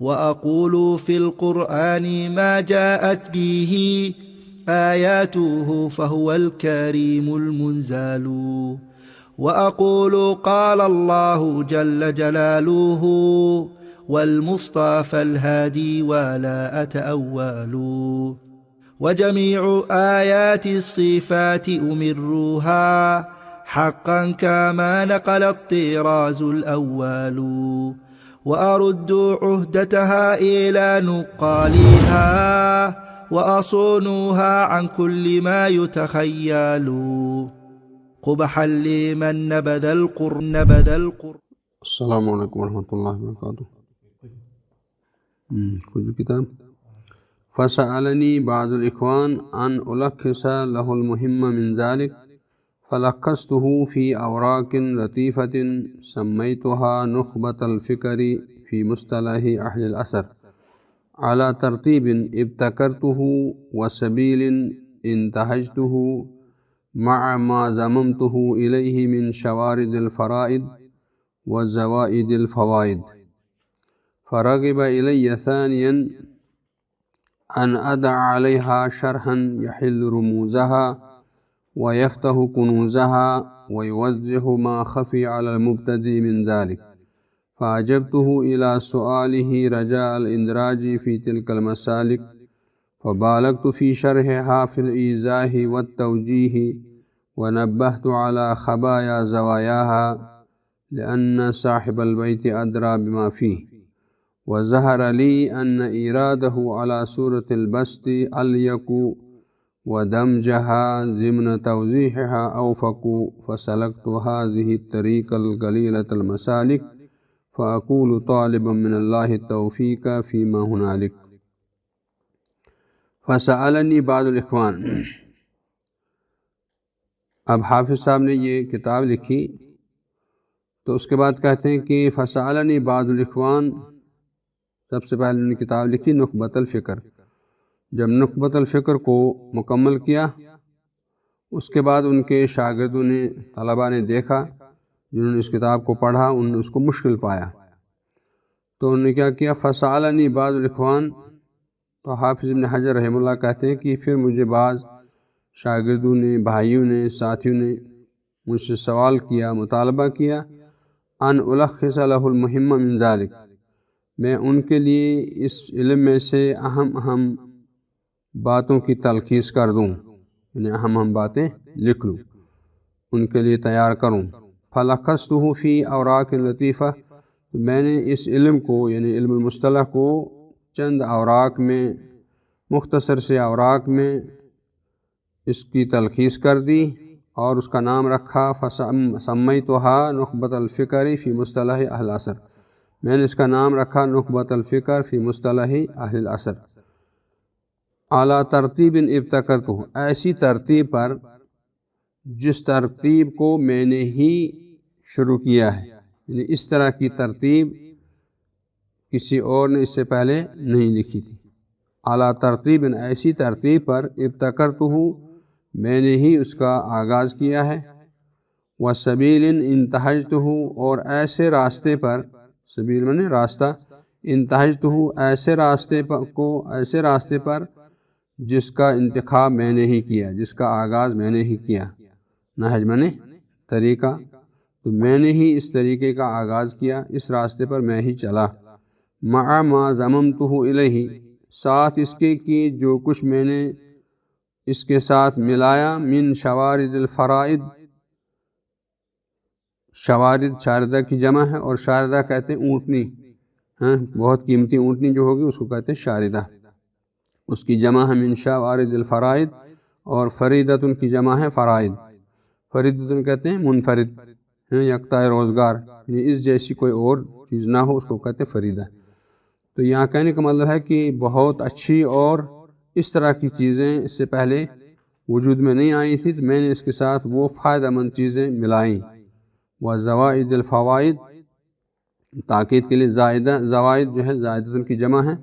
وأقول في القرآن ما جاءت به آياته فهو الكريم المنزال. وأقول قال الله جل جلاله والمصطفى الهادي ولا أتأول. وجميع آيات الصفات أمرها حقا كما نقل الطراز الأول. وأرد عهدتها إلى نقالها وأصونها عن كل ما يتخيل. قبحا لمن نبذ القرآن. السلام علیکم ورحمۃ اللہ وبرکاتہ. کچھ کتاب فسألني بعض الإخوان أن ألخص له المهم من ذلك فلخصته في أوراق لطيفة سميتها نخبة الفكر في مصطلح أهل الأثر على ترتيب ابتكرته وسبيل انتهجته مع ما ضممته إليه من شوارد الفرائض وزوائد الفوائد. فرغب إلي ثانيا أن أدع عليها شرحا يحل رموزها ويفتح كنوزها ويوضح ما خفي على المبتدئ من ذلك. فأجبته إلى سؤاله رجاء الاندراج في تلك المسالك، فبالغت في شرحها في الإيضاح والتوجيه ونبهت على خبايا زواياها لأن صاحب البيت أدرى بما فيه. وظهر لي أن إيراده على سورة البسط أليق ودمجها ضمن توضيحها أوفق، فسلكت هذه الطريقة القليلة المسالك، فأقول طالبا من الله التوفيق فيما هنالك. فسألني بعض الإخوان. اب حافظ صاحب نے یہ کتاب لکھی تو اس کے بعد کہتے ہیں کہ فسألني بعض الإخوان، سب سے پہلے انہوں نے کتاب لکھی نخبۃ الفکر. جب نخبۃ الفکر کو مکمل کیا اس کے بعد ان کے شاگردوں نے طلباء نے دیکھا جنہوں نے اس کتاب کو پڑھا انہوں نے اس کو مشکل پایا تو انہوں نے کیا کیا فسألني بعض الإخوان. تو حافظ ابن حجر رحمہ اللہ کہتے ہیں کہ پھر مجھے بعض شاگردوں نے بھائیوں نے ساتھیوں نے مجھ سے سوال کیا مطالبہ کیا ان الخص له المهم من ذلك، میں ان کے لیے اس علم میں سے اہم باتوں کی تلخیص کر دوں، یعنی اہم باتیں لکھ لوں ان کے لیے تیار کروں. فلخصته فی اوراق لطیفہ، تو میں نے اس علم کو یعنی علم المصطلح کو چند اوراق میں مختصر سے اوراق میں اس کی تلخیص کر دی اور اس کا نام رکھا سمیتها نخبۃ الفکر فی مصطلح اہل العصر، میں نے اس کا نام رکھا نخبۃ الفکر فی مصطلح اہل العصر. اعلیٰ ترتیب ابتکرتہ، ایسی ترتیب پر جس ترتیب کو میں نے ہی شروع کیا ہے، یعنی اس طرح کی ترتیب کسی اور نے اس سے پہلے نہیں لکھی تھی. اعلیٰ ترتیب، ایسی ترتیب پر ابتکرتہ، میں نے ہی اس کا آغاز کیا ہے. وسبیل انتہجتہ، اور ایسے راستے پر، سبیل میں نے راستہ، انتہجتہ ایسے راستے پر جس کا انتخاب میں نے ہی کیا، جس کا آغاز میں نے ہی کیا. نہج میں نے طریقہ، تو میں نے ہی اس طریقے کا آغاز کیا، اس راستے پر میں ہی چلا. مع ما ضممتہ الیہ، ساتھ اس کے کہ جو کچھ میں نے اس کے ساتھ ملایا من شوارد الفرائض، شوارد شاردہ کی جمع ہے اور شاردہ کہتے ہیں اونٹنی، بہت قیمتی اونٹنی جو ہوگی اس کو کہتے ہیں شاردہ، اس کی جمع ہے من شوارد الفرائض. اور فریدۃ کی جمع ہے فرائض، فریدۃ کہتے ہیں منفرد، یکتا روزگار، یعنی اس جیسی کوئی اور چیز نہ ہو اس کو کہتے ہیں فریدہ. تو یہاں کہنے کا مطلب ہے کہ بہت اچھی اور اس طرح کی چیزیں اس سے پہلے وجود میں نہیں آئی تھی، تو میں نے اس کے ساتھ وہ فائدہ مند چیزیں ملائیں. وزوائد الفوائد، تاکید کے لیے زائدہ، زوائد جو ہے زائدۃ کی جمع ہے،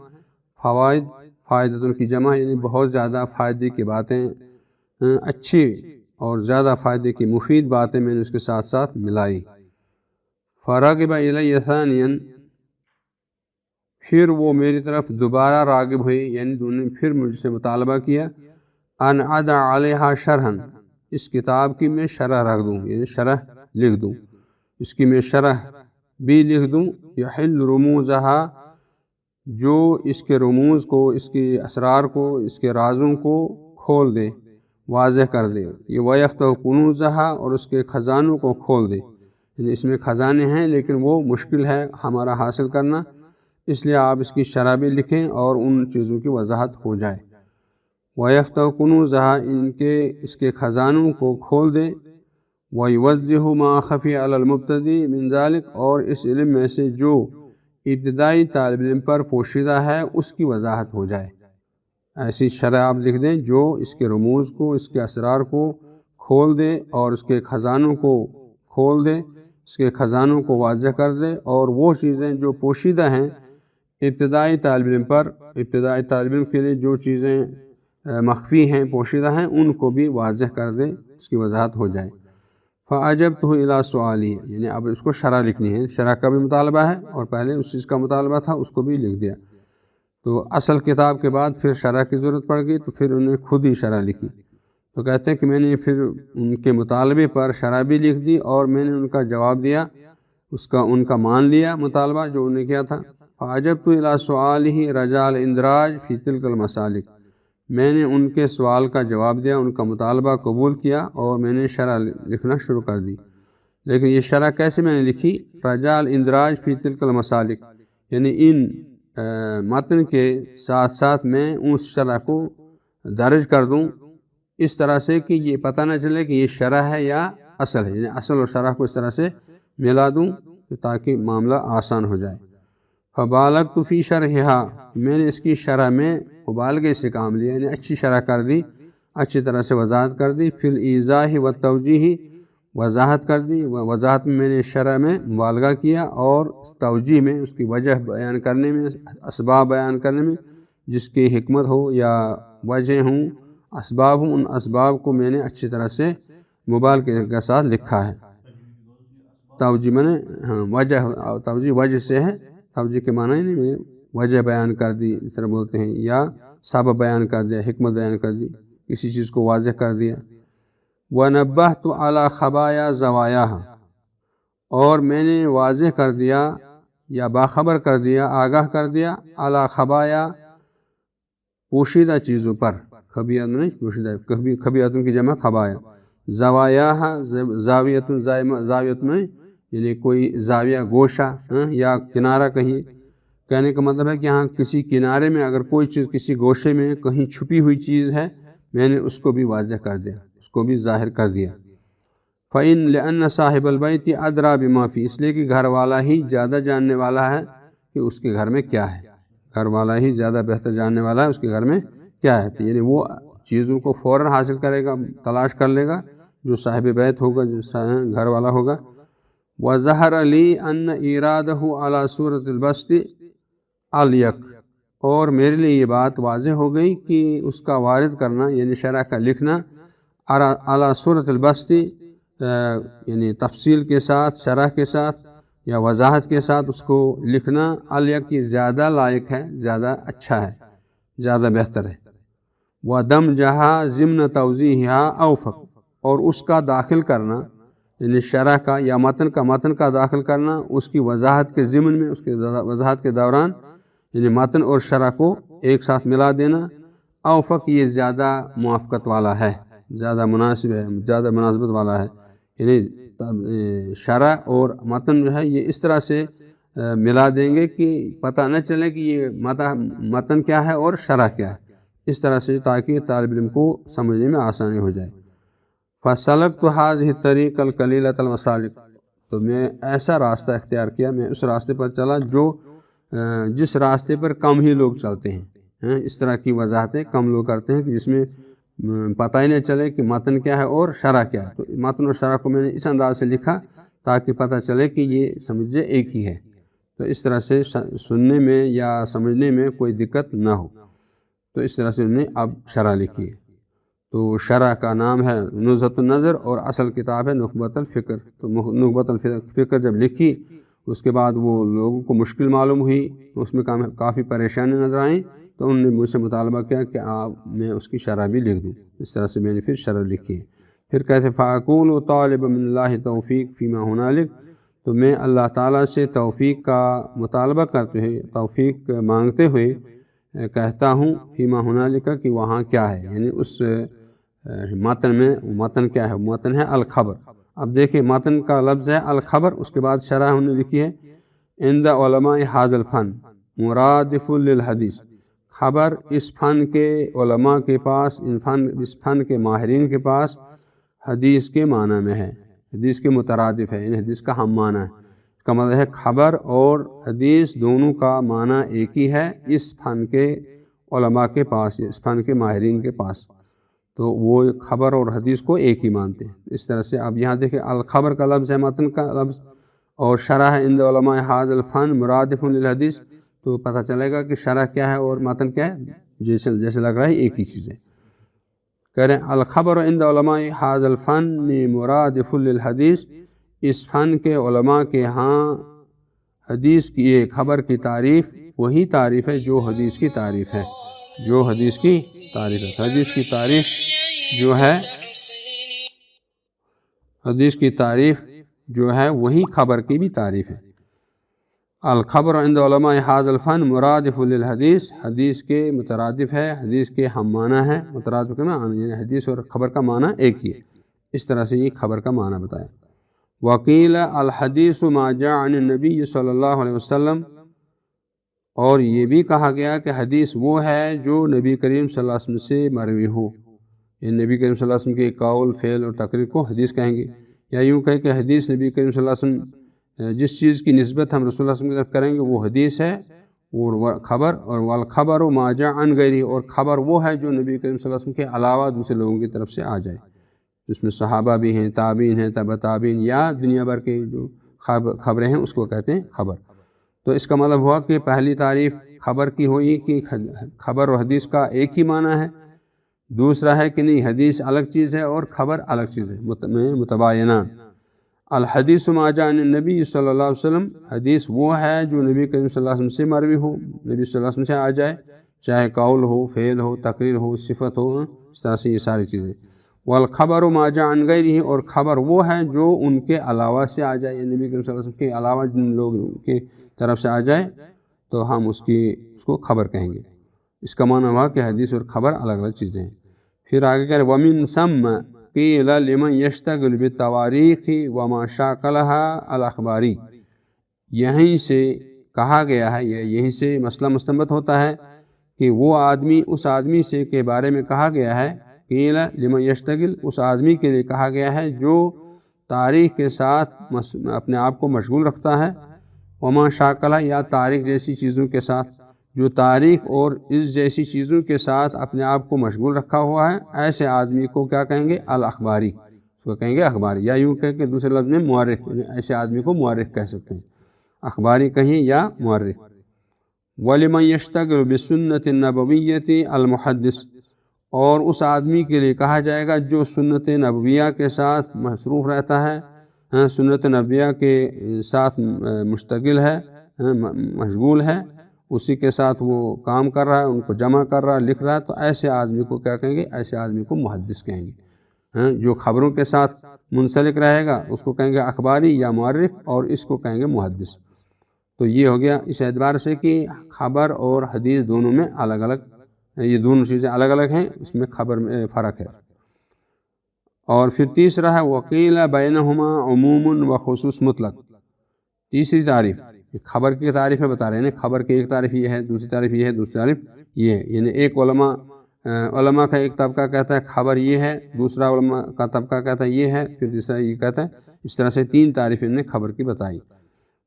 فوائد فائدۃ کی جمع، یعنی بہت زیادہ فائدے کی باتیں، اچھی اور زیادہ فائدے کی مفید باتیں میں نے اس کے ساتھ ساتھ ملائی. فرغب الی ثانیا، پھر وہ میری طرف دوبارہ راغب ہوئی، یعنی انہوں نے پھر مجھ سے مطالبہ کیا ان اضع علیہا شرحن، اس کتاب کی میں شرح رکھ دوں، یعنی شرح لکھ دوں، اس کی میں شرح بھی لکھ دوں، یحل رموزہا، جو اس کے رموز کو، اس کے اسرار کو، اس کے رازوں کو کھول دے، واضح کر دے، یہ ویفتح کنوزہا، اور اس کے خزانوں کو کھول دے، یعنی اس میں خزانے ہیں لیکن وہ مشکل ہے ہمارا حاصل کرنا، اس لیے آپ اس کی شرح بھی لکھیں اور ان چیزوں کی وضاحت ہو جائے۔ ویفتح کنوزہا، اس کے خزانوں کو کھول دے، ویوضح ما خفی علی المبتدی من ذلک، اور اس علم میں سے جو ابتدائی طالب علم پر پوشیدہ ہے اس کی وضاحت ہو جائے۔ ایسی شرح آپ لکھ دیں جو اس کے رموز کو، اس کے اسرار کو کھول دے اور اس کے خزانوں کو کھول دے، اس کے خزانوں کو واضح کر دے، اور وہ چیزیں جو پوشیدہ ہیں ابتدائی طالب علم پر، ابتدائی طالب علم کے لیے جو چیزیں مخفی ہیں، پوشیدہ ہیں، ان کو بھی واضح کر دے، اس کی وضاحت ہو جائے۔ فَأَجَبْتُهُ إِلَىٰ سُؤَالِهِ، یعنی اب اس کو شرح لکھنی ہے، شرح کا بھی مطالبہ ہے اور پہلے اس چیز کا مطالبہ تھا اس کو بھی لکھ دیا، تو اصل کتاب کے بعد پھر شرح کی ضرورت پڑ گئی، تو پھر انہوں نے خود ہی شرح لکھی۔ تو کہتے ہیں کہ میں نے پھر ان کے مطالبے پر شرح بھی لکھ دی اور میں نے ان کا جواب دیا، ان کا مان لیا مطالبہ جو انہوں نے کیا تھا۔ فَأَجَبْتُ إِلَىٰ سُؤَالِهِ رَجَا الْإِنْدِرَاجِ فِي تِلْكَ الْمَسَالِكِ، میں نے ان کے سوال کا جواب دیا، ان کا مطالبہ قبول کیا اور میں نے شرح لکھنا شروع کر دی۔ لیکن یہ شرح کیسے میں نے لکھی؟ رجاء الاندراج فی تلک المسالک، یعنی ان متن کے ساتھ ساتھ میں اس شرح کو درج کر دوں اس طرح سے کہ یہ پتہ نہ چلے کہ یہ شرح ہے یا اصل ہے، یعنی اصل اور شرح کو اس طرح سے ملا دوں تاکہ معاملہ آسان ہو جائے۔ فبالغت فی شرحہا، میں نے اس کی شرح میں مبالغے سے کام لیا، یعنی اچھی شرح کر دی، اچھی طرح سے وضاحت کر دی۔ فی الایضاح والتوجیہ، وضاحت کر دی، وضاحت میں نے شرح میں مبالغہ کیا، اور توجیہ میں اس کی وجہ بیان کرنے میں، اسباب بیان کرنے میں، جس کی حکمت ہو یا وجہ ہوں، اسباب ہوں، ان اسباب کو میں نے اچھی طرح سے مبالغے کے ساتھ لکھا ہے۔ توجیہ میں نے وجہ، توجیہ وجہ سے ہے، توجیہ کے معنی نہیں، میں نے وجہ بیان کر دی اس طرح بولتے ہیں، یا سبب بیان کر دیا، حکمت بیان کر دی، کسی چیز کو واضح کر دیا۔ وَنَبَّهْتُ عَلَى خَبَايَا زَوَایَاهَا، اور میں نے واضح کر دیا یا باخبر کر دیا، آگاہ کر دیا، علی خبایا، پوشیدہ چیزوں پر، خبیات میں نہیں پوشیدہ، خبیاتوں کی جمع خبایا، زوایاها، زاویت میں یعنی کوئی زاویہ، گوشہ یا کنارہ کہیے، کہنے کا مطلب ہے کہ یہاں کسی کنارے میں اگر کوئی چیز کسی گوشے میں کہیں چھپی ہوئی چیز ہے، میں نے اس کو بھی واضح کر دیا، اس کو بھی ظاہر کر دیا۔ فَإِن لِأَنَّ صَاحِبَ الْبَيْتِ أَدْرَىٰ بِمَا فِيهِ، اس لیے کہ گھر والا ہی زیادہ جاننے والا ہے کہ اس کے گھر میں کیا ہے، گھر والا ہی زیادہ بہتر جاننے والا ہے اس کے گھر میں کیا ہے، تو یعنی وہ چیزوں کو فوراً حاصل کرے گا، تلاش کر لے گا جو صاحب بیت ہوگا، جو گھر والا ہوگا۔ وَظَهَرَ لِي أَنَّ إِيرَادَهُ عَلَى صُورَةِ الْبَسْطِ أَلْيَقُ، اور میرے لیے یہ بات واضح ہو گئی کہ اس کا وارد کرنا یعنی شرح کا لکھنا عَلَى صُورَةِ الْبَسْطِ، یعنی تفصیل کے ساتھ، شرح کے ساتھ یا وضاحت کے ساتھ اس کو لکھنا الیق زیادہ لائق ہے، زیادہ اچھا ہے، زیادہ بہتر ہے۔ وَدَمْجَهَا ضِمْنَ تَوْضِیحِهَا أَوْفَقُ، اور اس کا داخل کرنا یعنی شرح کا یا متن کا داخل کرنا اس کی وضاحت کے ضمن میں، اس کی وضاحت کے دوران، یعنی متن اور شرح کو ایک ساتھ ملا دینا، اوفق یہ زیادہ موافقت والا ہے، زیادہ مناسب ہے، زیادہ مناسبت والا ہے، یعنی شرح اور متن جو ہے یہ اس طرح سے ملا دیں گے کہ پتہ نہ چلے کہ یہ متن کیا ہے اور شرح کیا ہے، اس طرح سے تاکہ طالب علم کو سمجھنے میں آسانی ہو جائے۔ فَسَلَكْتُ هَٰذِهِ الطَّرِيقَ الْقَلِيلَةَ الْمَسَالِكَ، تو میں ایسا راستہ اختیار کیا، میں اس راستے پر چلا جو جس راستے پر کم ہی لوگ چلتے ہیں، اس طرح کی وضاحتیں کم لوگ کرتے ہیں کہ جس میں پتہ ہی نہیں چلے کہ متن کیا ہے اور شرح کیا ہے، تو متن اور شرح کو میں نے اس انداز سے لکھا تاکہ پتہ چلے کہ یہ سمجھے ایک ہی ہے، تو اس طرح سے سننے میں یا سمجھنے میں کوئی دقت نہ ہو، تو اس طرح سے انہوں نے اب شرح لکھی ہے۔ تو شرح کا نام ہے نزہۃ النظر اور اصل کتاب ہے نخبۃ الفکر، تو نخبۃ الفکر جب لکھی اس کے بعد وہ لوگوں کو مشکل معلوم ہوئی، اس میں کافی پریشانی نظر آئیں، تو انہوں نے مجھ سے مطالبہ کیا کہ میں اس کی شرح بھی لکھ دوں۔ اس طرح سے میں نے پھر شرح لکھی ہے۔ پھر کہتے فَأَقُولُ طَالِبًا مِنَ اللَّهِ تَوْفِيقَ فِيمَا هُنَالِكَ، تو میں اللہ تعالیٰ سے توفیق کا مطالبہ کرتے ہوئے، توفیق مانگتے ہوئے کہتا ہوں فیما ہنالک کہ وہاں کیا ہے، یعنی اس متن میں متن کیا ہے؟ متن ہے الخبر۔ اب دیکھیں متن کا لفظ ہے الخبر، اس کے بعد شرح انہوں نے لکھی ہے عند علماء ھذا الفن مرادف للحدیث، خبر اس فن کے علماء کے پاس، اس فن کے ماہرین کے پاس حدیث کے معنی میں ہے، حدیث کے مترادف ہے، یعنی حدیث کا ہم معنی ہے۔ اس کا مطلب ہے خبر اور حدیث دونوں کا معنی ایک ہی ہے اس فن کے علماء کے پاس، اس فن کے ماہرین کے پاس، تو وہ خبر اور حدیث کو ایک ہی مانتے ہیں۔ اس طرح سے اب یہاں دیکھیں الخبر کا لفظ ہے متن کا لفظ، اور شرح ہے عند علماء ھذا الفن مرادف للحدیث، تو پتہ چلے گا کہ شرح کیا ہے اور متن کیا ہے، جیسے لگ رہا ہے ایک ہی چیز ہے۔ کہہ رہے ہیں الخبر عند علماء ھذا الفن مرادف للحدیث، اس فن کے علماء کے ہاں حدیث کی یہ خبر کی تعریف وہی تعریف ہے جو حدیث کی تعریف ہے، جو حدیث کی تعریف ہے۔ حدیث کی تعریف جو ہے، حدیث کی تعریف جو ہے وہی خبر کی بھی تعریف ہے۔ الخبر عند علماء ھذا الفن مرادف للحدیث، حدیث کے مترادف ہے، حدیث کے ہم معنی ہے، مترادف کا معنی یعنی حدیث اور خبر کا معنی ایک ہی ہے۔ اس طرح سے یہ خبر کا معنی بتایا۔ وقیل الحدیث ما جاء عن النبی صلی اللہ علیہ وسلم، اور یہ بھی کہا گیا کہ حدیث وہ ہے جو نبی کریم صلی اللہ علیہ وسلم سے مروی ہو، یعنی نبی کریم صلی اللہ علیہ وسلم کے قول، فعل اور تقریر کو حدیث کہیں گے، یا یوں کہیں کہ حدیث نبی کریم صلی اللہ علیہ وسلم جس چیز کی نسبت ہم رسول اللہ صلی اللہ علیہ وسلم کی طرف کریں گے وہ حدیث ہے، اور خبر، اور والخبر ما جاء عن غیرہ، اور خبر وہ ہے جو نبی کریم صلی اللہ علیہ وسلم کے علاوہ دوسرے لوگوں کی طرف سے آ جائے، جس میں صحابہ بھی ہیں، تابعین ہیں، تبع تابعین، یا دنیا بھر کے جو خبریں ہیں اس کو کہتے ہیں خبر۔ تو اس کا مطلب ہوا کہ پہلی تعریف خبر کی ہوئی کہ خبر اور حدیث کا ایک ہی معنی ہے، دوسرا ہے کہ نہیں حدیث الگ چیز ہے اور خبر الگ چیز ہے، متباینان۔ الحدیث ما جاء عن النبی صلی اللہ علیہ وسلم، حدیث وہ ہے جو نبی کریم صلی اللہ علیہ وسلم سے مروی ہو، نبی صلی اللہ علیہ وسلم سے آ جائے، چاہے قول ہو، فعل ہو، تقریر ہو، صفت ہو، اس طرح سے یہ ساری چیزیں۔ والخبر ما جاء عن غیرہ، اور خبر وہ ہے جو ان کے علاوہ سے آ جائے، نبی کریم صلی اللہ علیہ وسلم کے علاوہ جن لوگوں کی طرف سے آ جائے تو ہم اس کو خبر کہیں گے۔ اس کا معنی ہوا کہ حدیث اور خبر الگ الگ چیزیں ہیں۔ پھر آگے کہہ رہے وَمِن ثَمَّ قِيلَ لِمَنْ يَشْتَغِلُ بِالتَّوَارِيخِ وَمَا شَاكَلَهَا الْأَخْبَارِ، یہیں سے کہا گیا ہے، یہیں سے مسئلہ مستنبط ہوتا ہے کہ وہ آدمی، اس آدمی سے کے بارے میں کہا گیا ہے، قیل لمن یشتغل، اس آدمی کے لیے کہا گیا ہے جو تاریخ کے ساتھ اپنے آپ کو مشغول رکھتا ہے، وما شاکلہ، یا تاریخ جیسی چیزوں کے ساتھ، جو تاریخ اور اس جیسی چیزوں کے ساتھ اپنے آپ کو مشغول رکھا ہوا ہے، ایسے آدمی کو کیا کہیں گے؟ الاخباری، اس کو کہیں گے اخباری، یا یوں کہ دوسرے لفظ میں مورخ، یعنی ایسے آدمی کو مورخ کہہ سکتے ہیں، اخباری کہیں یا مورخ۔ وَلِمَنْ يَشْتَغِلُ بِالسُنَّةِ النَّبَوِيَّةِ الْمُحَدِّثِ، اور اس آدمی کے لیے کہا جائے گا جو سنت نبویہ کے ساتھ مصروف رہتا ہے، سنت نبویہ کے ساتھ مشتغل ہے، مشغول ہے، اسی کے ساتھ وہ کام کر رہا ہے، ان کو جمع کر رہا ہے، لکھ رہا ہے، تو ایسے آدمی کو کیا کہیں گے؟ ایسے آدمی کو محدث کہیں گے۔ جو خبروں کے ساتھ منسلک رہے گا اس کو کہیں گے اخباری یا مورخ، اور اس کو کہیں گے محدث۔ تو یہ ہو گیا اس اعتبار سے کہ خبر اور حدیث دونوں میں الگ الگ، یہ دونوں چیزیں الگ الگ ہیں، اس میں خبر میں فرق ہے۔ اور پھر تیسرا ہے وقیل بینہما عموم و خصوص مطلق، تیسری تعریف خبر کی تعریف ہے بتا رہے ہیں، خبر کی ایک تعریف یہ ہے، دوسری تعریف یہ ہے، دوسری تعریف یہ ہے، یعنی ایک علماء کا ایک طبقہ کہتا ہے خبر یہ ہے، دوسرا علماء کا طبقہ کہتا ہے یہ ہے، پھر تیسرا یہ کہتا ہے، اس طرح سے تین تعریفیں نے خبر کی بتائی۔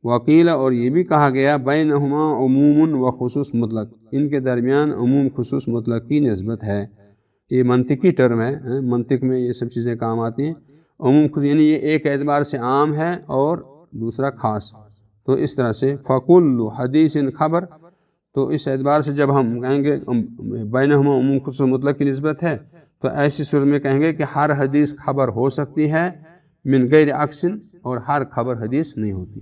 وقیل، اور یہ بھی کہا گیا بینہما عموم و خصوص مطلق، ان کے درمیان عموم خصوص مطلق کی نسبت ہے۔ یہ منطقی ٹرم ہے، منطق میں یہ سب چیزیں کام آتی ہیں۔ عموم خصوص یعنی یہ ایک اعتبار سے عام ہے اور دوسرا خاص، تو اس طرح سے فَكُلُّ حَدِيثٍ خبر، تو اس اعتبار سے جب ہم کہیں گے بینہما عموم خصوص مطلق کی نسبت ہے تو ایسی صورت میں کہیں گے کہ ہر حدیث خبر ہو سکتی ہے من غیر عکس، اور ہر خبر حدیث نہیں ہوتی،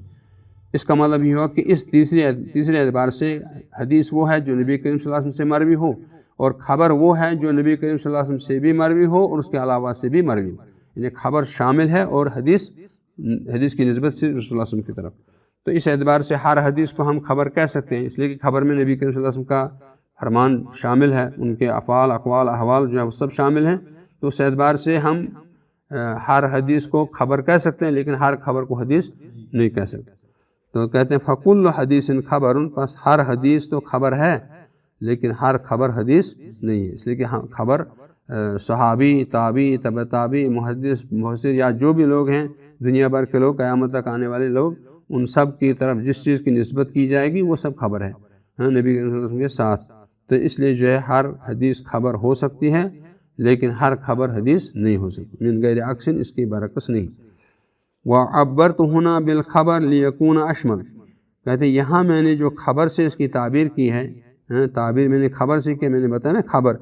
اس کا مطلب یہ ہوا کہ اس تیسرے اعتبار سے حدیث وہ ہے جو نبی کریم صلی اللہ علیہ وسلم سے مروی ہو، اور خبر وہ ہے جو نبی کریم صلی اللہ علیہ وسلم سے بھی مروی ہو اور اس کے علاوہ سے بھی مروی ہو، یعنی خبر شامل ہے اور حدیث کی نسبت سے رسول اللہ صلی اللہ علیہ وسلم کی طرف۔ تو اس اعتبار سے ہر حدیث کو ہم خبر کہہ سکتے ہیں، اس لیے کہ خبر میں نبی کریم صلی اللہ علیہ وسلم کا فرمان شامل ہے، ان کے افعال، اقوال، احوال جو ہے وہ سب شامل ہیں۔ تو اس اعتبار سے ہم ہر حدیث کو خبر کہہ سکتے ہیں، لیکن ہر خبر کو حدیث نہیں کہہ سکتے۔ تو کہتے ہیں فَكُلُّ حَدِيثٍ خَبَرٌ، پس ہر حدیث تو خبر ہے لیکن ہر خبر حدیث نہیں ہے، اس لیے کہ خبر صحابی، تابعی، تبع تابعی، محدث، مفسر یا جو بھی لوگ ہیں دنیا بھر کے لوگ، قیامت تک آنے والے لوگ، ان سب کی طرف جس چیز کی نسبت کی جائے گی وہ سب خبر ہے نبی صلی اللہ علیہ وسلم کے ساتھ۔ تو اس لیے جو ہے ہر حدیث خبر ہو سکتی ہے لیکن ہر خبر حدیث نہیں ہو سکتی، من غیر عکس، اس کی برعکس نہیں۔ وَعَبَّرْتُ هُنَا بِالْخَبَرِ لِيَكُونَ أَشْمَلَ، کہتے ہیں یہاں میں نے جو خبر سے اس کی تعبیر کی ہے، تعبیر میں نے خبر سے کہ میں نے بتایا نا خبر،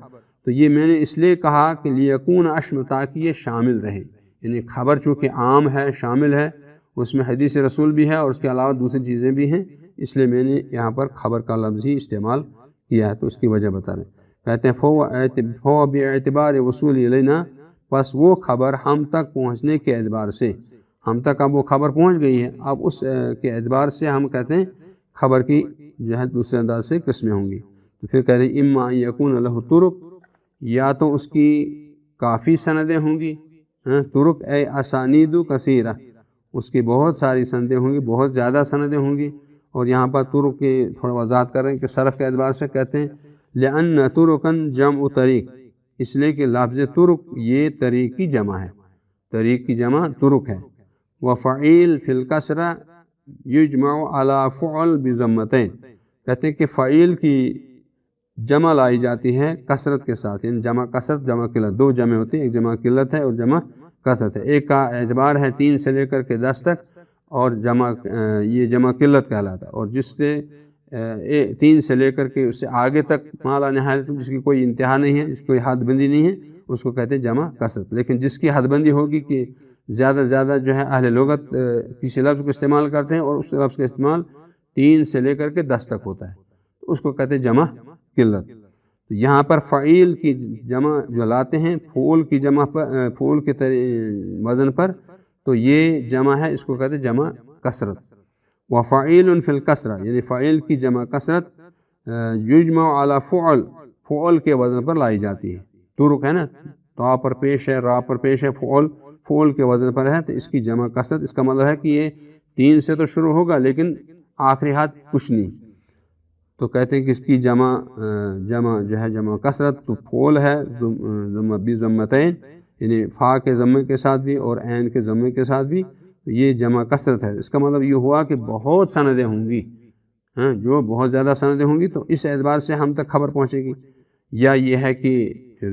تو یہ میں نے اس لیے کہا کہ لیکون اشمل، تاکہ یہ شامل رہے، یعنی خبر چونکہ عام ہے، شامل ہے، اس میں حدیث رسول بھی ہے اور اس کے علاوہ دوسری چیزیں بھی ہیں، اس لیے میں نے یہاں پر خبر کا لفظ ہی استعمال کیا ہے، تو اس کی وجہ بتا رہے ہیں۔ کہتے ہیں فَهُوَ بِاعْتِبَارِ وصول الینا، پس وہ خبر ہم تک پہنچنے کے اعتبار سے، ہم تک اب وہ خبر پہنچ گئی ہے، اب اس کے اعتبار سے ہم کہتے ہیں خبر کی جو ہے دوسرے انداز سے قسمیں ہوں گی۔ تو پھر کہتے ہیں اما ان یکون لہ طرق، یا تو اس کی کافی سندیں ہوں گی، طرق اے اسانید کثیرہ، اس کی بہت ساری سندیں ہوں گی، بہت زیادہ سندیں ہوں گی، اور یہاں پر طرق کی تھوڑا وضاحت کر رہے ہیں کہ صرف کے اعتبار سے کہتے ہیں لأن طرقا جمع طریق، اس لیے کہ لفظ طرق یہ طریق کی جمع ہے، طریق کی جمع طرق ہے۔ وفعیل فی الکسرہ یجمع علی فعل بضمتین، کہتے ہیں کہ فعیل کی جمع لائی جاتی ہے کثرت کے ساتھ، یعنی جمع کثرت جمع قلت، دو جمع ہوتی ہیں، ایک جمع قلت ہے اور جمع کثرت ہے۔ ایک کا اعتبار ہے 3 سے لے کر کے 10 تک، اور یہ جمع قلت کہلاتا ہے، اور جس سے 3 سے لے کر کے اس سے آگے تک مالا نہایت، جس کی کوئی انتہا نہیں ہے، جس کی کوئی حد بندی نہیں ہے، اس کو کہتے ہیں جمع کثرت۔ لیکن جس کی حد بندی ہوگی کہ زیادہ سے زیادہ جو ہے اہل لغت کسی لفظ کو استعمال کرتے ہیں اور اس لفظ کا استعمال 3 سے لے کر کے 10 تک ہوتا ہے، تو اس کو کہتے ہیں جمع قلت۔ تو یہاں پر فعیل کی جمع جو لاتے ہیں فعول کی جمع پر، فعول کے وزن پر، تو یہ جمع ہے، اس کو کہتے ہیں جمع کثرت۔ وفعیل فی الکسرہ، یعنی فعیل کی جمع کثرت یجمع علی فعل، فعل کے وزن پر لائی جاتی ہے۔ طرق ہے نا، تا پر پیش ہے، را پر پیش ہے، فعل کے وزن پر ہے، تو اس کی جمع کثرت، اس کا مطلب ہے کہ یہ 3 سے تو شروع ہوگا لیکن آخری ہاتھ کچھ نہیں، تو کہتے ہیں کہ اس کی جمع جو ہے جمع کثرت، تو فعل ہے بضمتین، یعنی فا کے ضمے کے ساتھ بھی اور عین کے ضمے کے ساتھ بھی، یہ جمع کثرت ہے۔ اس کا مطلب یہ ہوا کہ بہت سندیں ہوں گی، جو بہت زیادہ سندیں ہوں گی، تو اس اعتبار سے ہم تک خبر پہنچے گی۔ یا یہ ہے کہ پھر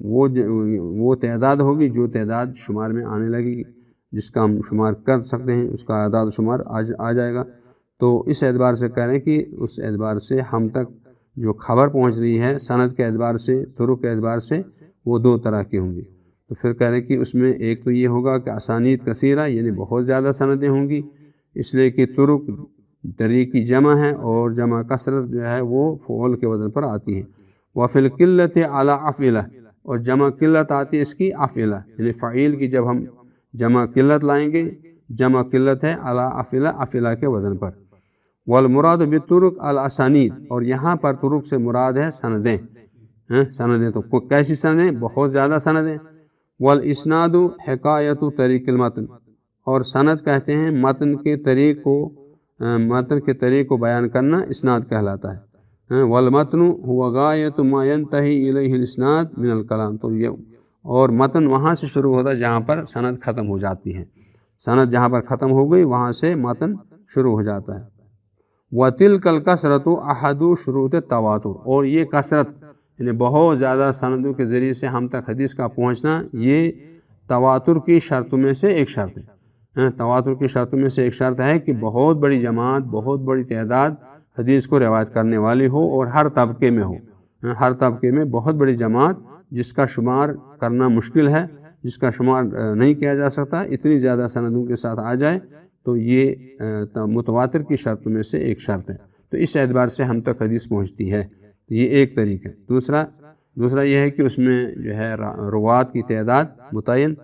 وہ تعداد ہوگی جو تعداد شمار میں آنے لگے گی، جس کا ہم شمار کر سکتے ہیں، اس کا اعداد و شمار آ جائے گا۔ تو اس اعتبار سے کہہ رہے ہیں کہ اس اعتبار سے ہم تک جو خبر پہنچ رہی ہے سند کے اعتبار سے، طرق کے اعتبار سے، وہ 2 طرح کی ہوں گی۔ تو پھر کہہ رہے ہیں کہ اس میں ایک تو یہ ہوگا کہ اسانید کثیرہ، یعنی بہت زیادہ سندیں ہوں گی، اس لیے کہ طرق طریق کی جمع ہے اور جمع کثرت جو ہے وہ فعول کے وزن پر آتی ہے۔ وفی القلت علی افعلہ، اور جمع قلت آتی ہے اس کی افعلہ، یعنی فعیل کی جب ہم جمع قلت لائیں گے، جمع قلت ہے علی افعلہ، افعلہ کے وزن پر۔ والمراد بالطرق الاسانید، اور یہاں پر طرق سے مراد ہے سندیں، سندیں تو کیسی سندیں؟ بہت زیادہ سندیں۔ والاسناد حکایت طریق المتن، اور سند کہتے ہیں متن کے طریق کو بیان کرنا اسناد کہلاتا ہے۔ والمتن هو غایت ما ينتهي الیہ الاسناد من الکلام، تو یہ اور متن وہاں سے شروع ہوتا ہے جہاں پر سند ختم ہو جاتی ہے، سند جہاں پر ختم ہو گئی وہاں سے متن شروع ہو جاتا ہے۔ وَتِلْكَ الْكَثْرَةُ أَحَدُ شُرُوطِ التَّوَاتُرِ، اور یہ کثرت یعنی بہت زیادہ سندوں کے ذریعے سے ہم تک حدیث کا پہنچنا، یہ تواتر کی شرطوں میں سے ایک شرط ہے۔ تواتر کی شرطوں میں سے ایک شرط ہے کہ بہت بڑی جماعت، بہت بڑی تعداد حدیث کو روایت کرنے والی ہو اور ہر طبقے میں ہو، ہر طبقے میں بہت بڑی جماعت جس کا شمار کرنا مشکل ہے، جس کا شمار نہیں کیا جا سکتا، اتنی زیادہ سندوں کے ساتھ آ جائے تو یہ متواتر کی شرط میں سے ایک شرط ہے، تو اس اعتبار سے ہم تک حدیث پہنچتی ہے، یہ ایک طریقہ ہے۔ دوسرا یہ ہے کہ اس میں جو ہے روات کی تعداد متعین،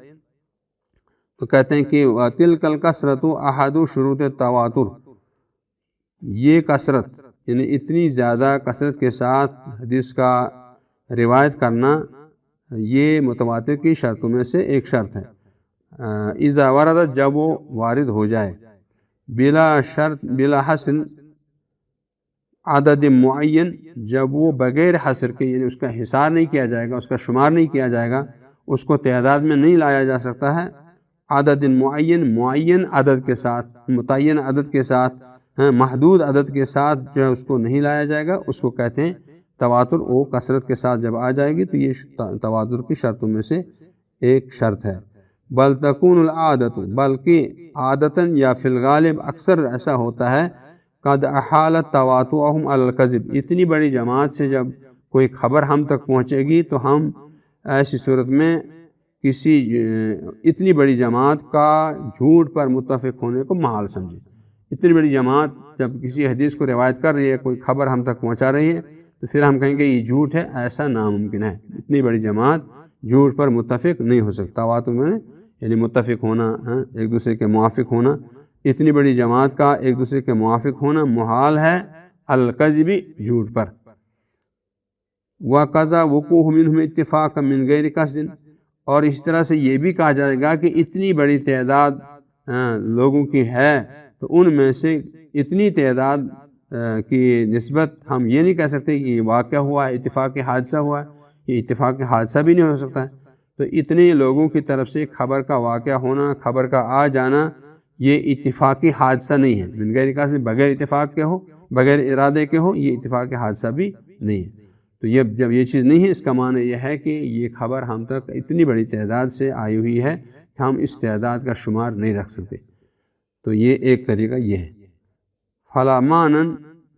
تو کہتے ہیں کہ وَتِلْكَ الْكَثْرَةُ أَحَدُ شُرُوطِ التَّوَاتُرِ، یہ کثرت یعنی اتنی زیادہ کثرت کے ساتھ حدیث کا روایت کرنا یہ متواتر کی شرطوں میں سے ایک شرط ہے۔ اذا وردت، جب وہ وارد ہو جائے، بلا شرط بلا حصر عدد معین، جب وہ بغیر حصر کے یعنی اس کا حصار نہیں کیا جائے گا، اس کا شمار نہیں کیا جائے گا، اس کو تعداد میں نہیں لایا جا سکتا ہے، عدد معین عدد کے ساتھ، متعین عدد کے ساتھ، محدود عدد کے ساتھ جو ہے اس کو نہیں لایا جائے گا، اس کو کہتے ہیں تواتر۔ وہ کثرت کے ساتھ جب آ جائے گی تو یہ تواتر کی شرطوں میں سے ایک شرط ہے۔ بل تکون العادت، بلکہ عادتاً یا فی الغالب اکثر ایسا ہوتا ہے، قد احالت تواتؤہم علی الکذب، اتنی بڑی جماعت سے جب کوئی خبر ہم تک پہنچے گی تو ہم ایسی صورت میں کسی اتنی بڑی جماعت کا جھوٹ پر متفق ہونے کو محال سمجھیں۔ اتنی بڑی جماعت جب کسی حدیث کو روایت کر رہی ہے، کوئی خبر ہم تک پہنچا رہی ہے، تو پھر ہم کہیں گے یہ جھوٹ ہے، ایسا ناممکن ہے۔ اتنی بڑی جماعت جھوٹ پر متفق نہیں ہو سکتا۔ تواتر میں یعنی متفق ہونا، ایک دوسرے کے موافق ہونا، اتنی بڑی جماعت کا ایک دوسرے کے موافق ہونا محال ہے الکذب، جھوٹ پر۔ وَقَضَى وُقُوعُ مِنْهُمْ اتِّفَاقًا مِنْ غَيْرِ قَصْدٍ، اور اس طرح سے یہ بھی کہا جائے گا کہ اتنی بڑی تعداد لوگوں کی ہے تو ان میں سے اتنی تعداد کی نسبت ہم یہ نہیں کہہ سکتے کہ یہ واقعہ ہوا ہے، اتفاقی حادثہ ہوا ہے، یہ اتفاقی حادثہ بھی نہیں ہو سکتا ہے۔ تو اتنے لوگوں کی طرف سے خبر کا واقعہ ہونا، خبر کا آ جانا، یہ اتفاقی حادثہ نہیں ہے، من غیر قصد، بغیر اتفاق کے ہو، بغیر ارادے کے ہو، یہ اتفاقی حادثہ بھی نہیں ہے۔ تو جب یہ چیز نہیں ہے، اس کا معنی یہ ہے کہ یہ خبر ہم تک اتنی بڑی تعداد سے آئی ہوئی ہے کہ ہم اس تعداد کا شمار نہیں رکھ سکتے۔ تو یہ ایک طریقہ یہ ہے۔ فلا معنی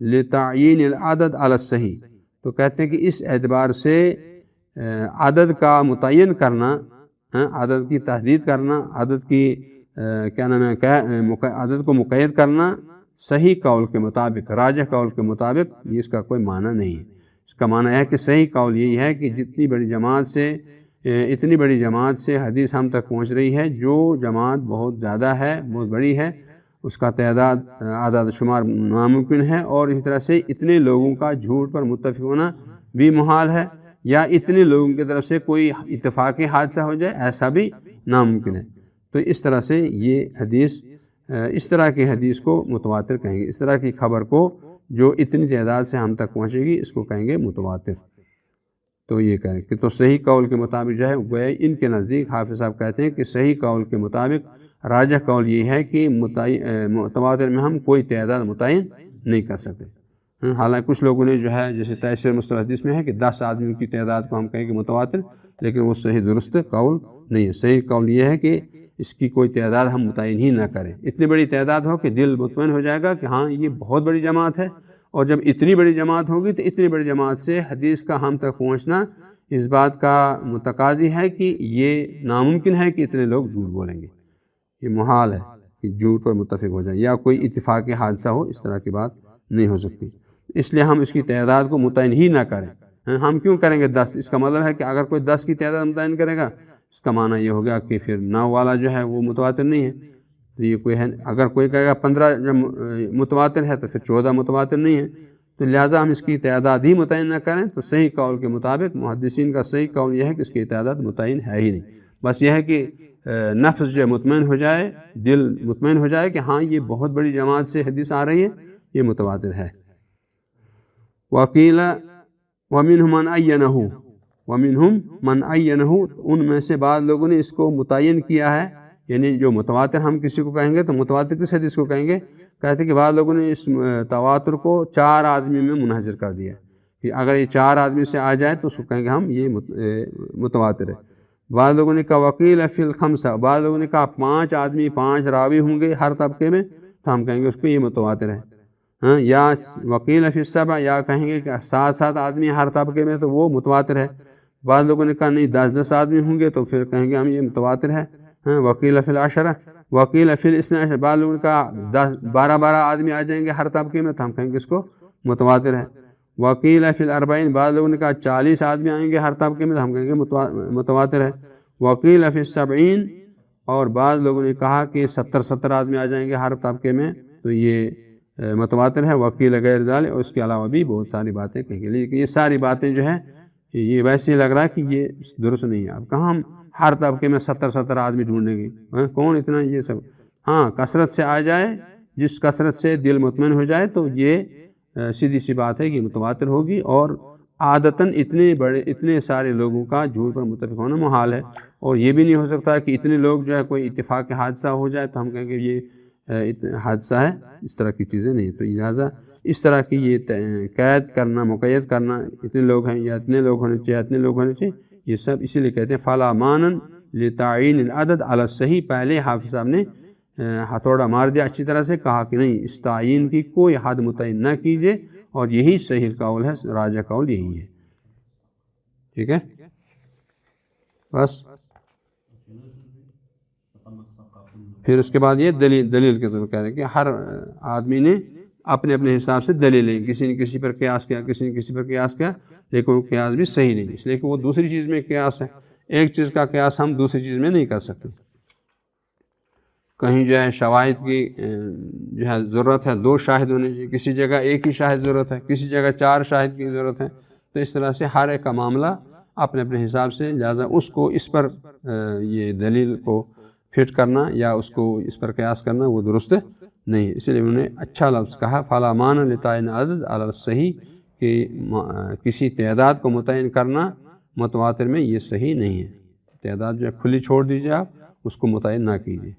لتعیین العدد علی الصحیح، تو کہتے ہیں کہ اس اعتبار سے عدد کا متعین کرنا، عدد کی تحدید کرنا، عدد کی عدد کو مقید کرنا صحیح قول کے مطابق، راجح قول کے مطابق، یہ اس کا کوئی معنی نہیں ہے۔ اس کا معنی ہے کہ صحیح قول یہی ہے کہ اتنی بڑی جماعت سے حدیث ہم تک پہنچ رہی ہے، جو جماعت بہت زیادہ ہے، بہت بڑی ہے، اس کا تعداد اعداد شمار ناممکن ہے، اور اسی طرح سے اتنے لوگوں کا جھوٹ پر متفق ہونا بھی محال ہے، یا اتنے لوگوں کی طرف سے کوئی اتفاقی حادثہ ہو جائے، ایسا بھی ناممکن ہے۔ تو اس طرح سے یہ حدیث، اس طرح کی حدیث کو متواتر کہیں گے، اس طرح کی خبر کو جو اتنی تعداد سے ہم تک پہنچے گی، اس کو کہیں گے متواتر۔ تو یہ کہیں کہ تو صحیح قول کے مطابق جو ہے گویا ان کے نزدیک حافظ صاحب کہتے ہیں کہ صحیح قول کے مطابق راجح قول یہ ہے کہ متواتر میں ہم کوئی تعداد متعین نہیں کر سکتے۔ حالانکہ کچھ لوگوں نے جو ہے جیسے تیسیر مصطلح حدیث میں ہے کہ 10 آدمیوں کی تعداد کو ہم کہیں گے متواتر، لیکن وہ صحیح درست قول نہیں ہے۔ صحیح قول یہ ہے کہ اس کی کوئی تعداد ہم متعین ہی نہ کریں، اتنی بڑی تعداد ہو کہ دل مطمئن ہو جائے گا کہ ہاں یہ بہت بڑی جماعت ہے، اور جب اتنی بڑی جماعت ہوگی تو اتنی بڑی جماعت سے حدیث کا ہم تک پہنچنا اس بات کا متقاضی ہے کہ یہ ناممکن ہے کہ اتنے لوگ جھوٹ بولیں گے، یہ محال ہے کہ جھوٹ پر متفق ہو جائے یا کوئی اتفاقی حادثہ ہو، اس طرح کی بات نہیں ہو سکتی۔ اس لیے ہم اس کی تعداد کو متعین ہی نہ کریں۔ ہم کیوں کریں گے 10؟ اس کا مطلب ہے کہ اگر کوئی 10 کی تعداد متعین کرے گا، اس کا معنی یہ ہوگا کہ پھر 9 والا جو ہے وہ متواتر نہیں ہے، تو یہ کوئی ہے۔ اگر کوئی کہے گا 15 متواتر ہے تو پھر 14 متواتر نہیں ہے، تو لہٰذا ہم اس کی تعداد ہی متعین نہ کریں۔ تو صحیح قول کے مطابق محدثین کا صحیح قول یہ ہے کہ اس کی تعداد متعین ہے ہی نہیں، بس یہ ہے کہ نفس جو مطمئن ہو جائے، دل مطمئن ہو جائے کہ ہاں یہ بہت بڑی جماعت سے حدیث آ رہی ہے، یہ متواتر ہے۔ وقیل ومنہم من عینہ، ومنہم من عینہ، ان میں سے بعض لوگوں نے اس کو متعین کیا ہے، یعنی جو متواتر ہم کسی کو کہیں گے تو متواتر کس حدیث کو کہیں گے؟ کہتے ہیں کہ بعض لوگوں نے اس تواتر کو 4 آدمی میں منحصر کر دیا کہ اگر یہ 4 آدمی سے آ جائے تو اس کو کہیں گے ہم یہ متواتر ہے۔ بعض لوگوں نے کہا وقیل فی الخمسہ، بعض لوگوں نے کہا 5 آدمی 5 راوی ہوں گے ہر طبقے میں تو ہم کہیں گے اس کو یہ متواتر ہے۔ یا وقیل فی السبع، یا کہیں گے کہ 7 آدمی ہر طبقے میں تو وہ متواتر ہے۔ بعض لوگوں نے کہا نہیں 10 آدمی ہوں گے تو پھر کہیں گے ہم یہ متواتر ہے۔ وقیل فی العشرہ، وکیل فی الاثنی عشر، بعض لوگوں کا 12 آدمی آ جائیں گے ہر طبقے میں تو ہم کہیں گے اس کو متواتر ہے۔ وکیل فی الاربعین، بعض لوگوں نے کہا 40 آدمی آئیں گے ہر طبقے میں تو ہم کہیں گے متواتر ہے۔ وکیل فی السبعین، اور بعض لوگوں نے کہا کہ 70 آدمی آ جائیں گے ہر طبقے میں تو یہ متواتر ہے۔ وکیل غیر ذالک، اور اس کے علاوہ بھی بہت ساری باتیں کہیں گے، لیکن یہ ساری باتیں جو ہے یہ ویسے ہی لگ رہا ہے کہ یہ درست نہیں ہے۔ اب کہاں ہم ہر طبقے میں 70 آدمی ڈھونڈیں گے، کون اتنا یہ سب؟ ہاں کثرت سے آ جائے، جس کثرت سے دل مطمئن ہو جائے تو یہ سیدھی سی بات ہے کہ متواتر ہوگی، اور عادتاً اتنے سارے لوگوں کا جھوٹ پر متفق ہونا محال ہے، اور یہ بھی نہیں ہو سکتا کہ اتنے لوگ جو ہے کوئی اتفاق حادثہ ہو جائے تو ہم کہیں کہ یہ حادثہ ہے، اس طرح کی چیزیں نہیں۔ تو لہٰذا اس طرح کی یہ قید کرنا، مقید کرنا، اتنے لوگ ہیں یا اتنے لوگ ہونے چاہیے، اتنے لوگ ہونے چاہیے، یہ سب اسی لیے کہتے ہیں فلا مانن لتعین العدد علی الصحیح۔ پہلے حافظ صاحب نے ہتھوڑا مار دیا اچھی طرح سے، کہا کہ نہیں، اس تعین کی کوئی حد متعین نہ کیجیے، اور یہی صحیح قول ہے، راجح قول یہی ہے۔ ٹھیک ہے، بس پھر اس کے بعد یہ دلیل کے طور کہہ رہے ہیں کہ ہر آدمی نے اپنے اپنے حساب سے دلیل لیں، کسی نے کسی پر قیاس کیا، کسی نے کسی پر قیاس کیا، لیکن وہ قیاس بھی صحیح نہیں، اس لیے کہ وہ دوسری چیز میں قیاس ہے، ایک چیز کا قیاس ہم دوسری چیز میں نہیں کر سکتے۔ کہیں جو ہے شواہد کی جو ہے ضرورت ہے 2 شاہد ہونے چاہیے، کسی جگہ ایک ہی شاہد ضرورت ہے، کسی جگہ 4 شاہد کی ضرورت ہے، تو اس طرح سے ہر ایک کا معاملہ اپنے اپنے حساب سے، لہٰذا اس کو اس پر یہ دلیل کو فٹ کرنا یا اس کو اس پر قیاس کرنا وہ درست نہیں ہے۔ اس لیے انہوں نے اچھا لفظ کہا فلا مان لتعین عدد علی الصحیح، کہ کسی تعداد کو متعین کرنا متواتر میں یہ صحیح نہیں ہے، تعداد جو ہے کھلی چھوڑ دیجیے، آپ اس کو متعین نہ کیجیے۔